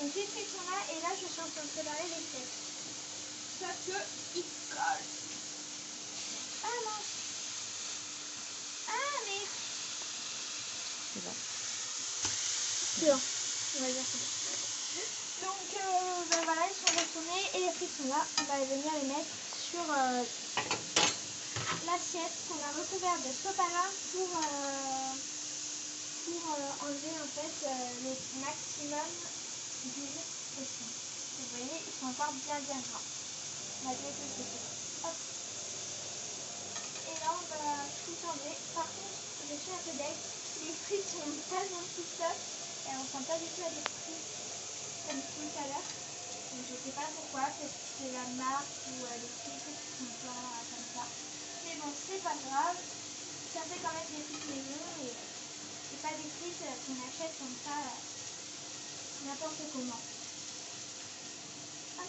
Donc les frites sont là et là je suis en train de préparer les steaks. Sauf que ils collent. Ah non. Ah mais. C'est bon. C'est bon. On va dire c'est bon. Donc ben voilà, ils sont retournés et les frites sont là. On va venir les mettre sur l'assiette qu'on a recouverte de sopalin pour enlever en fait le maximum d'huile possible. Vous voyez, ils sont encore bien gras. Malgré tout ce fait. Hop. Et là on va tout enlever. Par contre, je suis un peu deg. Les frites sont tellement toutes seules et on sent pas du tout la frites comme tout à l'heure. Donc je sais pas pourquoi, peut-être que c'est la marque ou les frites qui sont pas comme ça. Mais bon, c'est pas grave. Ça fait quand même des frites maison et c'est pas des frites qu'on achète comme ça n'importe comment. Hop.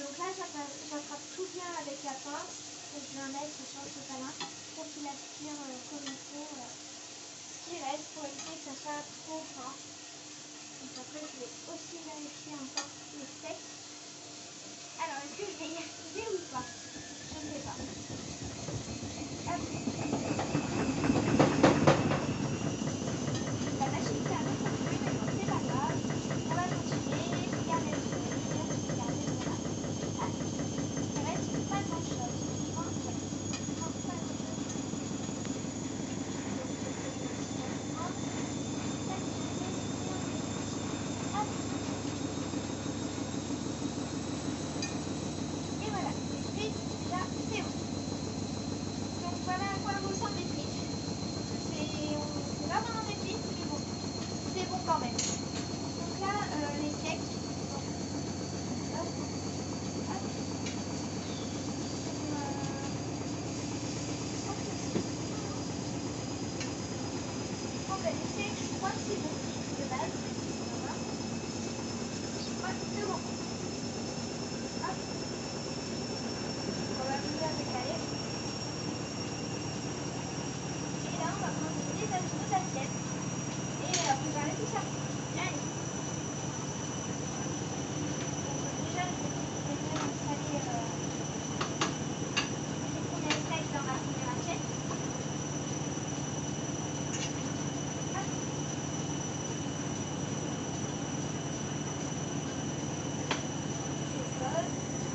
Donc là, j'attrape tout bien avec la pince et je vais en mettre sur le sopalin pour qu'il aspire comme il faut ce qui reste pour éviter que ça soit trop gras. Donc après, je vais aussi vérifier encore le steak. Alors, est-ce que je vais y arriver ou pas? Je ne sais pas. Hop. La machine fait un autre bruit, mais bon, c'est pas grave. On va continuer, regarder le sourire, regarder le voilà. Ah, il reste pas grand chose. Franchement, ouais. Franchement, pas grand chose. Donc, je vais prendre. Tac, et on met. Hop. Et voilà, les frites, déjà, c'est bon. Donc voilà à quoi ressemblent les frites. C'est pas vraiment des frites, mais bon, c'est bon quand même. Donc là, les steaks. Donc, hop, hop. Bon, ben, les steaks, je crois que c'est bon de base. On va voir. Je crois que c'est bon. Hop. On va venir décaler. Et là, on va prendre nos assiettes et préparer tout ça. Allez. Donc déjà, je vais venir installer les premiers steaks dans ma première assiette. Hop. Je pose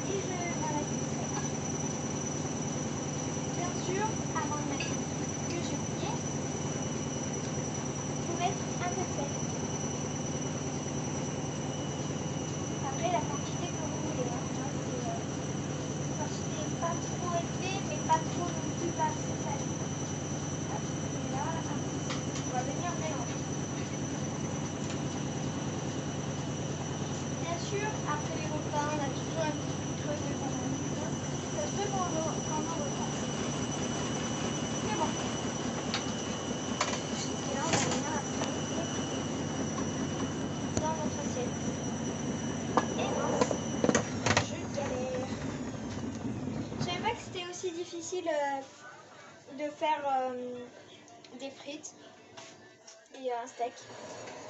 et je arrête le steak. Bien sûr, avant de mettre ce que j'ai oublié, il faut mettre un peu de sel. Après, la quantité que vous voulez. Quantité pas trop élevée, mais pas trop non plus pas très salée. Hop, et là, on va venir mélanger. Bien sûr, après les repas, on a toujours un petit creux de condiment. Ça se peut qu'on en repasse. Mais bon. Et là, on va venir installer dans notre assiette. Et mince, je galère. Je savais pas que c'était aussi difficile de faire des frites et un steak.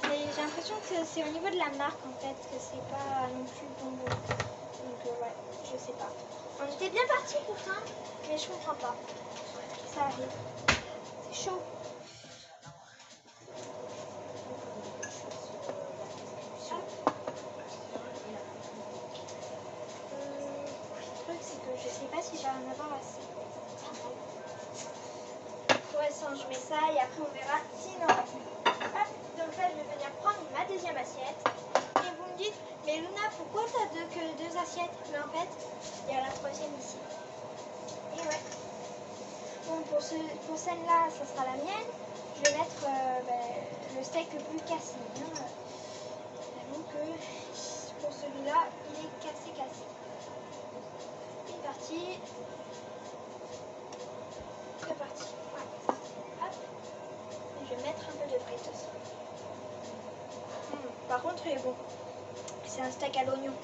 J'ai l'impression que c'est au niveau de la marque en fait, que c'est pas non plus bon. Donc ouais, je sais pas. On était bien parti pourtant, mais je comprends pas. Ça arrive. C'est chaud. Le truc c'est que je sais pas si j'arrive à en avoir assez. Pour l'instant je mets ça et après on verra s'il en reste. Hop, donc là je vais venir prendre ma deuxième assiette. Et vous me dites, mais Luna, pourquoi t'as que deux assiettes? Mais en fait, il y a la troisième ici. Et ouais. Bon, pour celle-là, ça sera la mienne. Je vais mettre le steak le plus cassé. J'avoue que pour celui-là, il est cassé. C'est parti. C'est parti. Ouais. Hop. Et je vais mettre un peu de frites aussi. Par contre, il est bon. C'est un steak à l'oignon.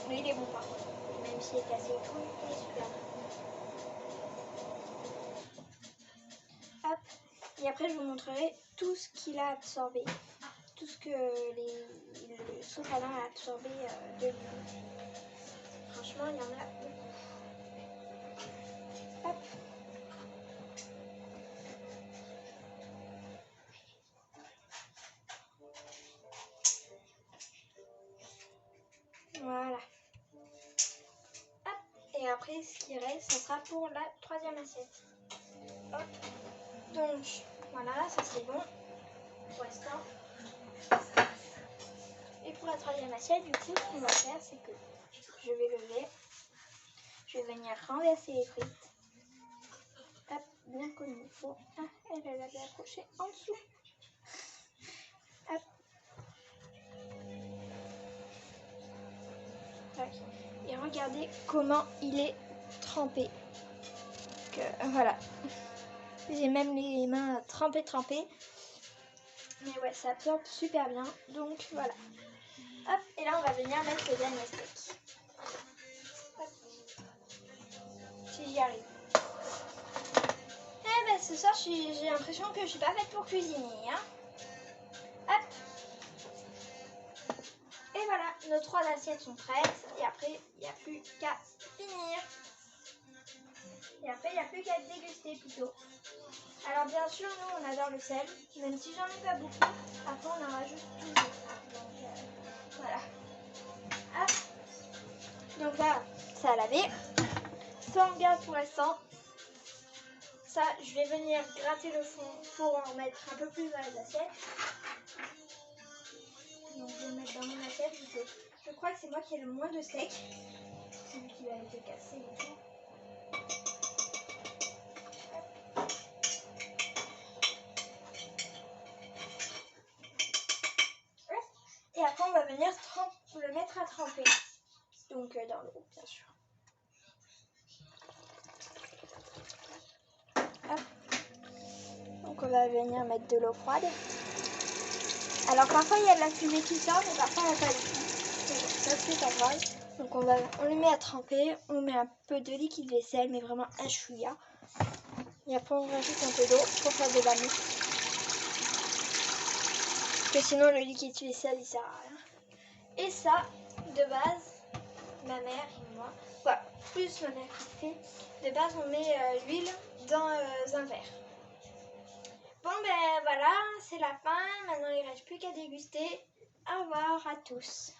Mais il est bon par contre. Même s'il est cassé et tout, il est super bon. Hop. Et après, je vous montrerai tout ce qu'il a absorbé. tout ce que le souffle à dents a absorbé de l'huile. Franchement, il y en a beaucoup. Hop. Voilà. Hop. Et après, ce qui reste, ça sera pour la troisième assiette. Hop. Donc, voilà, ça c'est bon. Pour l'instant. Et pour la troisième assiette, du coup, ce qu'on va faire, c'est que je vais lever. Je vais venir renverser les frites. Hop, bien comme il faut. Ah, elle avait accroché en dessous. Hop. Tac. Et regardez comment il est trempé. Voilà. J'ai même les mains trempées. Mais ouais, ça absorbe super bien. Donc voilà. Hop, et là on va venir mettre le dernier steak. Hop. Si j'y arrive. Eh ben ce soir j'ai l'impression que je suis pas faite pour cuisiner. Hein. Hop. Et voilà, nos 3 assiettes sont prêtes. Et après, il n'y a plus qu'à finir. Et après, il n'y a plus qu'à déguster plutôt. Alors bien sûr, nous on adore le sel. Même si j'en ai pas beaucoup, après on en rajoute toujours. Donc voilà. Hop. Donc là, ça a lavé. Ça on garde pour l'instant. Ça, je vais venir gratter le fond pour en mettre un peu plus dans les assiettes. Donc je vais le mettre dans mon assiette. Je crois que c'est moi qui ai le moins de steak. C'est lui qui va été cassé et tout. Et après on va venir le mettre à tremper. Donc dans l'eau bien sûr. Hop. Donc on va venir mettre de l'eau froide. Alors parfois il y a de la fumée qui sort, mais parfois il n'y a pas de fumée. Ça c'est pas grave. Donc on le met à tremper, on met un peu de liquide vaisselle, mais vraiment un chouïa. Et après on rajoute un peu d'eau pour faire de la mousse. Parce que sinon le liquide vaisselle il sert à rien. Et ça, de base, ma mère et moi, voilà, plus ma mère qui fait, de base on met l'huile dans un verre. Bon ben voilà, c'est la fin, maintenant il ne reste plus qu'à déguster. Au revoir à tous.